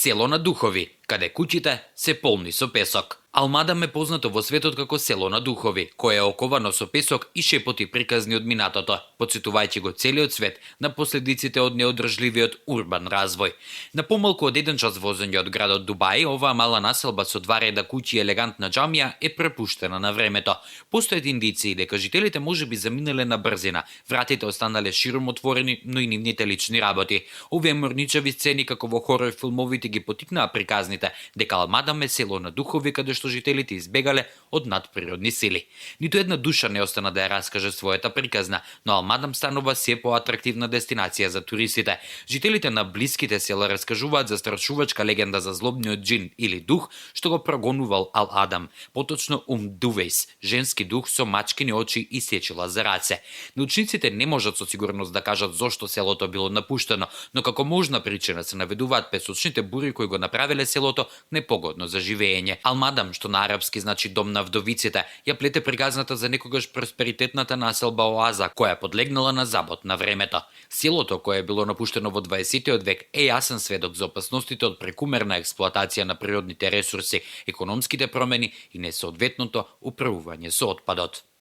Село на духови, каде куќите се полни со песок. Алмадам е познато во светот како село на духови, кое е оковано со песок и шепоти приказни од минатото, потсетувајќи го целиот свет на последиците од неодржливиот урбан развој. На помалку од 1 час возење од градот Дубај, оваа мала населба со 2 реда куќи и елегантна џамија е препуштена на времето. Постојат индици дека жителите можеби заминале на брзина, вратите останале широм отворени, но и нивните лични работи. Овие морничави сцени како во хорор филмовите ги потикнаа приказните дека Алмадам е село на духови каде што жителите избегале од надприродни сили. Ниту една душа не остана да ја раскаже својата приказна, но Алмадам станува се поатрактивна дестинација за туристите. Жителите на блиските села раскажуваат за страшувачка легенда за злобниот џин или дух што го прогонувал Ал Адам, поточно Дувејс, женски дух со мачкини очи и сечила за раце. Научниците не можат со сигурност да кажат зошто селото било напуштено, но како можна причина се наведуваат песочните бури кои го направиле селото непогодно за живење. Алмадам, што на арапски значи дом на вдовиците, ја плете приказната за некогаш просперитетната населба оаза, која подлегнала на забот на времето. Селото, кое е било напуштено во 20 век, е јасен сведок за опасностите од прекумерна експлоатација на природните ресурси, економските промени и несоодветното управување со отпадот.